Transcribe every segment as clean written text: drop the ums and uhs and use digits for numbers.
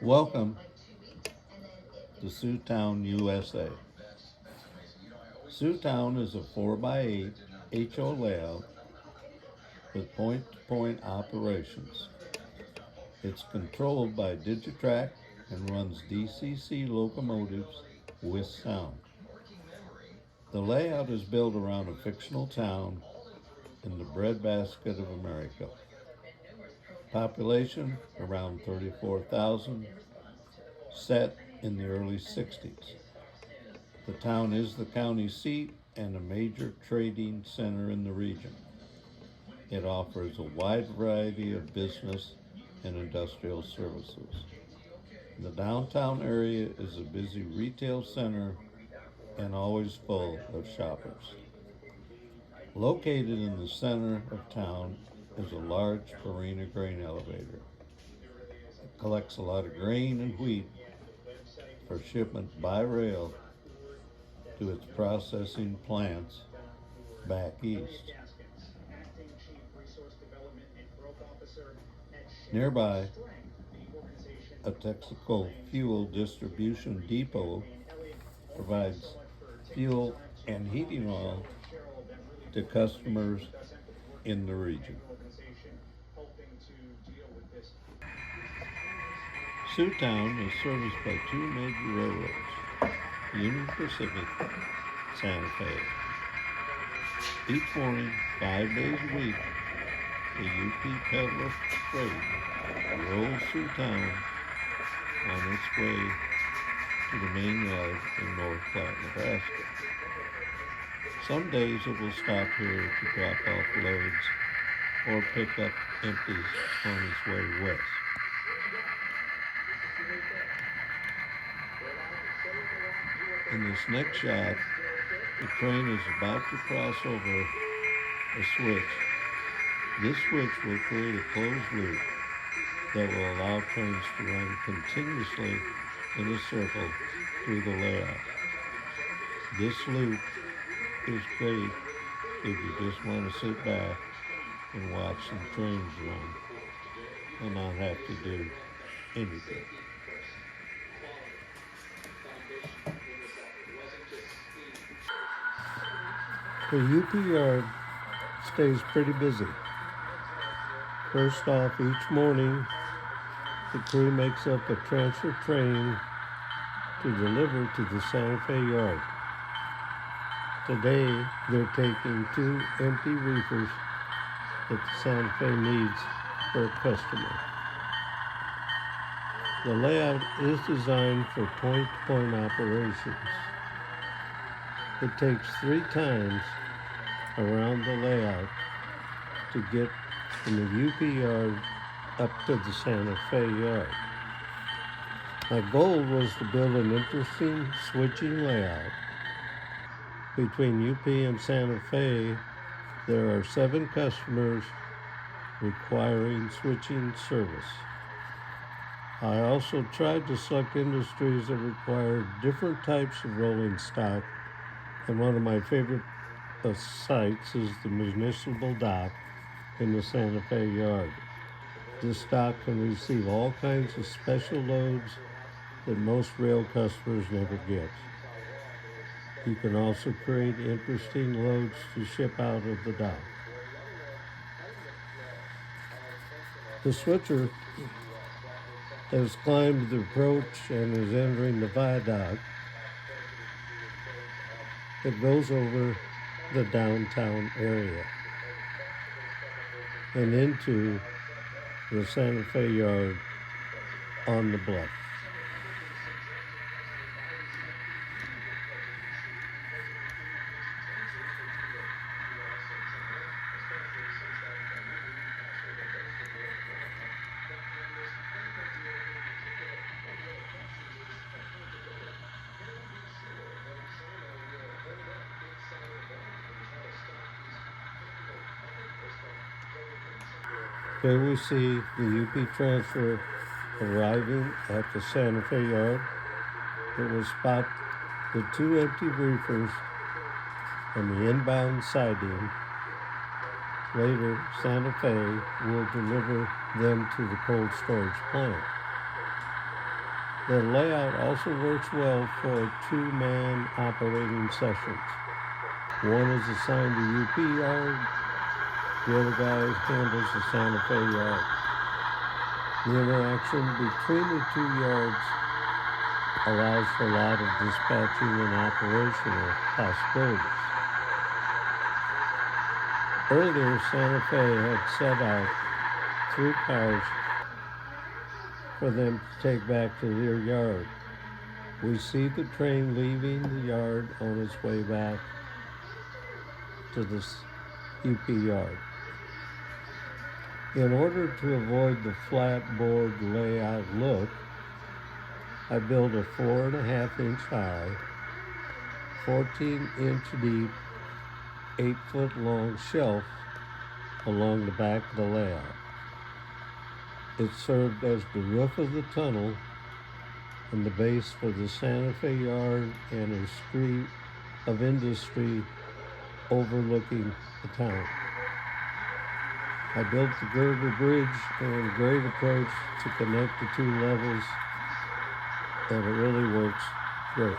Welcome to Siouxtown, USA. Siouxtown is a 4x8 HO layout with point-to-point operations. It's controlled by Digitrack and runs DCC locomotives with sound. The layout is built around a fictional town in the breadbasket of America. Population around 34,000, set in the early 60s. The town is the county seat and a major trading center in the region. It offers a wide variety of business and industrial services. The downtown area is a busy retail center and always full of shoppers. Located in the center of town is a large Farina grain elevator. It collects a lot of grain and wheat for shipment by rail to its processing plants back east. Nearby, a Texaco fuel distribution depot provides fuel and heating oil to customers in the region. Siouxtown is serviced by two major railroads, Union Pacific, Santa Fe. Each morning, 5 days a week, the UP peddler freight rolls through town on its way to the main yard in North Platte, Nebraska. Some days it will stop here to drop off loads or pick up empties on its way west. In this next shot, the train is about to cross over a switch. This switch will create a closed loop that will allow trains to run continuously in a circle through the layout. This loop is great if you just want to sit back and watch some trains run and not have to do anything. The UP yard stays pretty busy. First off, each morning, the crew makes up a transfer train to deliver to the Santa Fe yard. Today, they're taking 2 empty reefers that the Santa Fe needs for a customer. The layout is designed for point-to-point operations. It takes 3 times around the layout to get from the UP yard up to the Santa Fe yard. My goal was to build an interesting switching layout. Between UP and Santa Fe, there are 7 customers requiring switching service. I also tried to select industries that require different types of rolling stock, and one of my favorite sites is the municipal dock in the Santa Fe yard. This dock can receive all kinds of special loads that most rail customers never get. You can also create interesting loads to ship out of the dock. The switcher has climbed the approach and is entering the viaduct that goes over the downtown area and into the Santa Fe yard on the bluff. Here we see the UP transfer arriving at the Santa Fe yard. It will spot the 2 empty reefers and the inbound siding. Later, Santa Fe will deliver them to the cold storage plant. The layout also works well for two-man operating sessions. One is assigned to UP yard, the other guy handles the Santa Fe yard. The interaction between the two yards allows for a lot of dispatching and operational possibilities. Earlier, Santa Fe had set out 3 cars for them to take back to their yard. We see the train leaving the yard on its way back to the UP yard. In order to avoid the flat board layout look, I built a 4.5-inch high, 14-inch deep, 8-foot long shelf along the back of the layout. It served as the roof of the tunnel and the base for the Santa Fe yard and a street of industry overlooking the town. I built the girder bridge and grade approach to connect the 2 levels, and it really works great.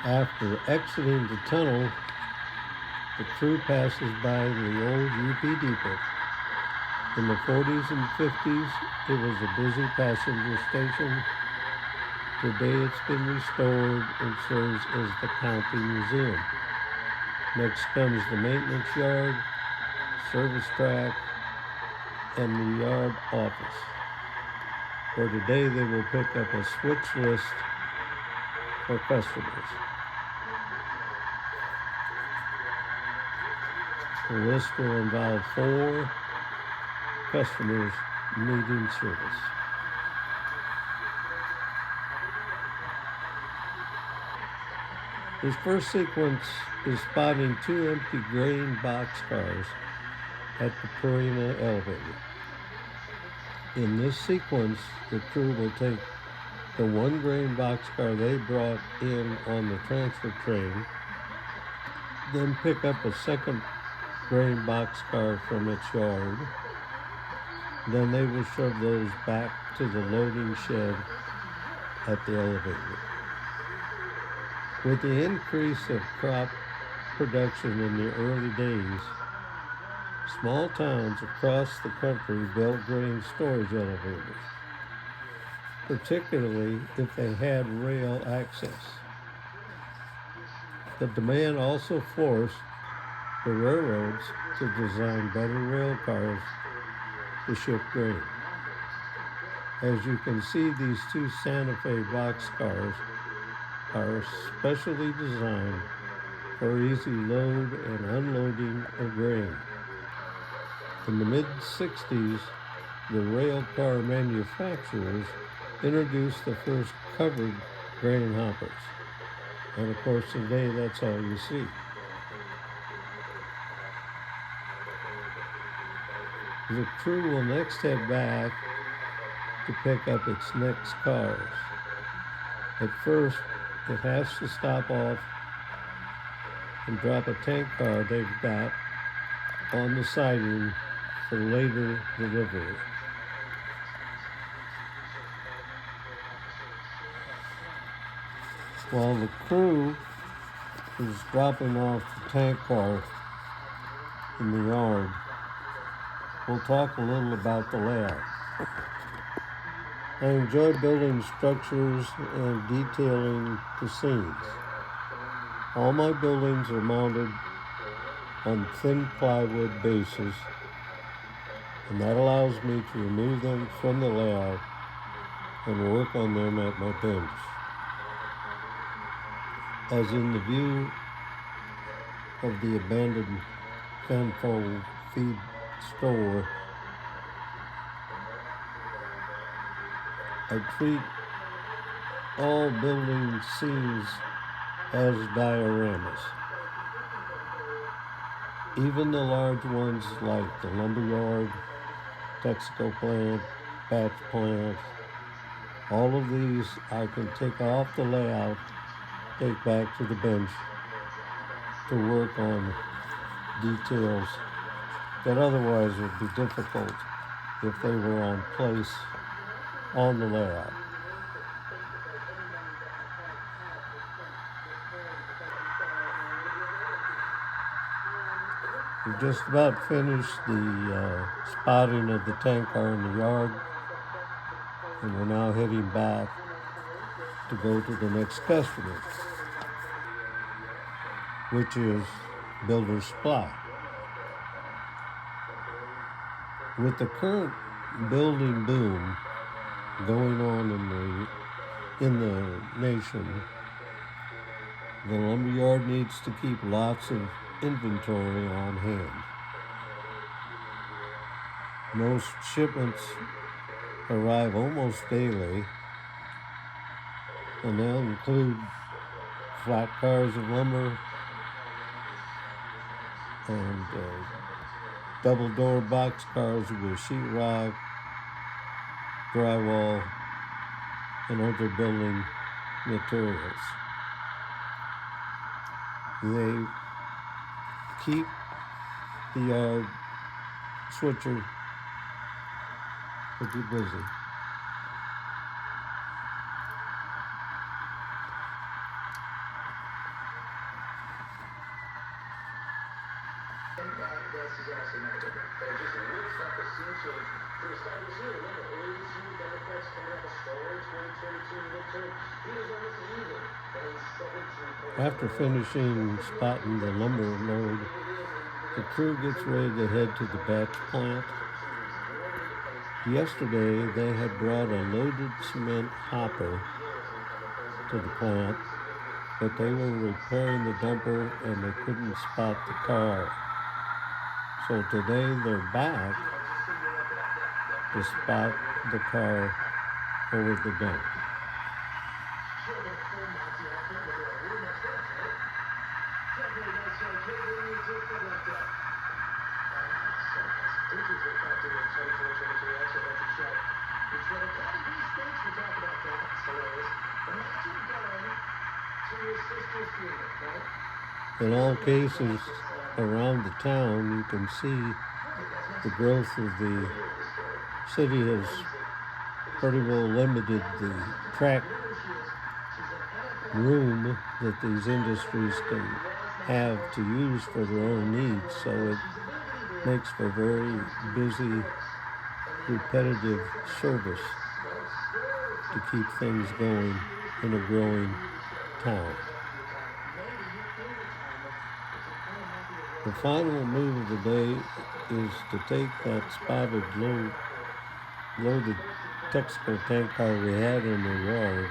After exiting the tunnel, the crew passes by the old UP depot. In the 40s and 50s, it was a busy passenger station. Today it's been restored and serves as the county museum. Next comes the maintenance yard, service track, and the yard office, where today they will pick up a switch list for customers. The list will involve 4 customers needing service. This first sequence is spotting 2 empty grain boxcars at the Purina elevator. In this sequence, the crew will take the 1 grain boxcar they brought in on the transfer train, then pick up a second grain boxcar from its yard. Then they will shove those back to the loading shed at the elevator. With the increase of crop production in the early days, small towns across the country built grain storage elevators, particularly if they had rail access. The demand also forced the railroads to design better rail cars to ship grain. As you can see, these 2 Santa Fe boxcars are specially designed for easy load and unloading of grain. In the mid-60s, the rail car manufacturers introduced the first covered grain hoppers. And of course today that's all you see. The crew will next head back to pick up its next cars. At first, it has to stop off and drop a tank car they've got on the siding for later delivery. While the crew is dropping off the tank car in the yard, we'll talk a little about the layout. I enjoy building structures and detailing the scenes. All my buildings are mounted on thin plywood bases, and that allows me to remove them from the layout and work on them at my bench. As in the view of the abandoned Fanfold feed store, I treat all building scenes as dioramas. Even the large ones like the lumberyard Texaco plant, batch plants. All of these I can take off the layout, take back to the bench to work on details that otherwise would be difficult if they were on place on the layout. We've just about finished the spotting of the tank car in the yard, and we're now heading back to go to the next customer, which is Builder's Supply. With the current building boom going on in the nation, the lumberyard needs to keep lots of inventory on hand. Most shipments arrive almost daily, and they'll include flat cars of lumber and double door box cars with sheetrock, drywall, and other building materials. They keep the yard switcher pretty busy. After finishing spotting the lumber load, the crew gets ready to head to the batch plant. Yesterday, they had brought a loaded cement hopper to the plant, but they were repairing the dumper and they couldn't spot the car. So today they're back to spot the car over the dump. In all cases around the town, you can see the growth of the city has pretty well limited the track room that these industries can have to use for their own needs, so it makes for very busy, repetitive service to keep things going in a growing town. The final move of the day is to take that spotted loaded Texaco tank car we had in the yard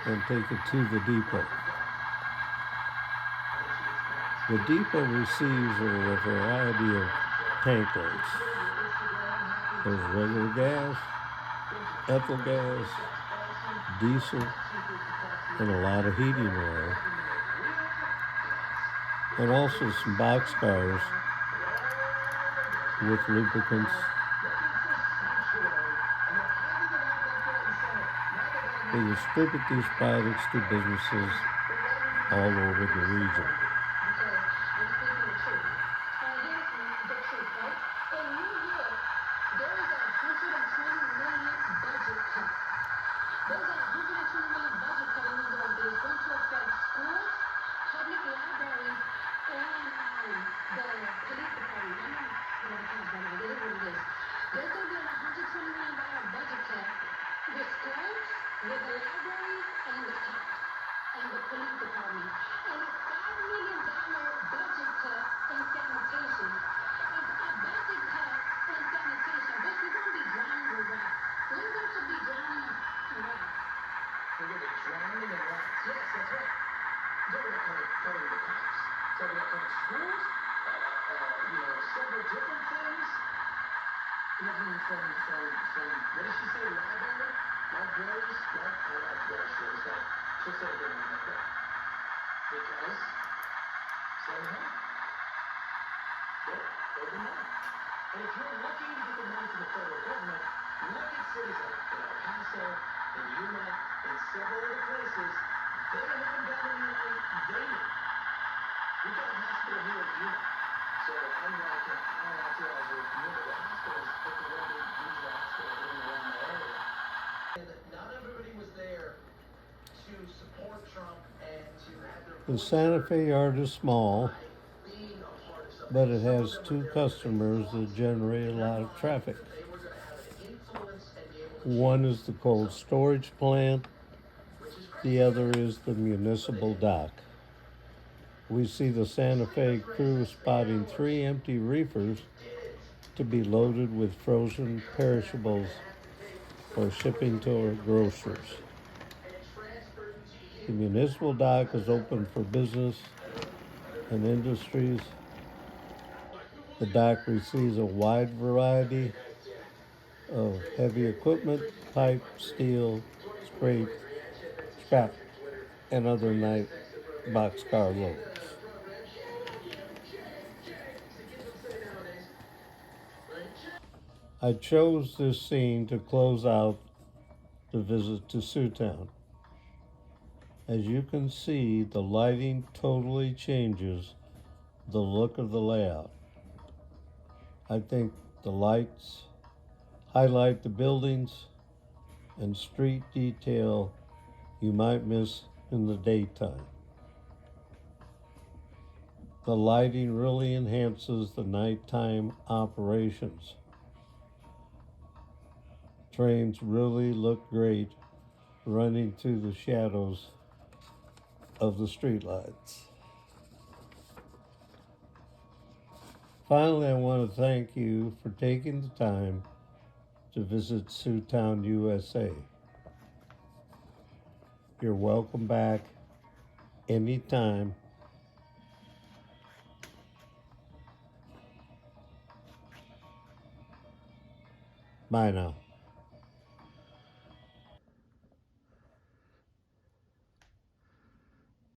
and take it to the depot. The depot receives a variety of tank loads. There's regular gas, ethyl gas, diesel, and a lot of heating oil, and also some box cars with lubricants. They distribute these products to businesses all over the region. And if you're looking to get the money from the federal government, look at cities like El Paso and Yuma and several other places. They haven't gotten any money they need. We've got a hospital here in Yuma. So I'm like an hour after I was near the hospitals, but the one big regional hospital in and around that area. And not everybody was there to support Trump and to have their The Santa Fe yard is small, being a part of something. but it has two customers that generate a lot of traffic. They were going to have an influence and be able to One is the cold storage plant, the other is the municipal dock. We see the Santa Fe crew spotting 3 empty reefers to be loaded with frozen perishables for shipping to our grocers. The municipal dock is open for business and industries. The dock receives a wide variety of heavy equipment, pipe, steel, scrap, and other night boxcar loads. I chose this scene to close out the visit to Siouxtown. As you can see, the lighting totally changes the look of the layout. I think the lights highlight the buildings and street detail you might miss in the daytime. The lighting really enhances the nighttime operations. Trains really look great running through the shadows of the streetlights. Finally, I want to thank you for taking the time to visit Siouxtown, USA. You're welcome back anytime. Bye now.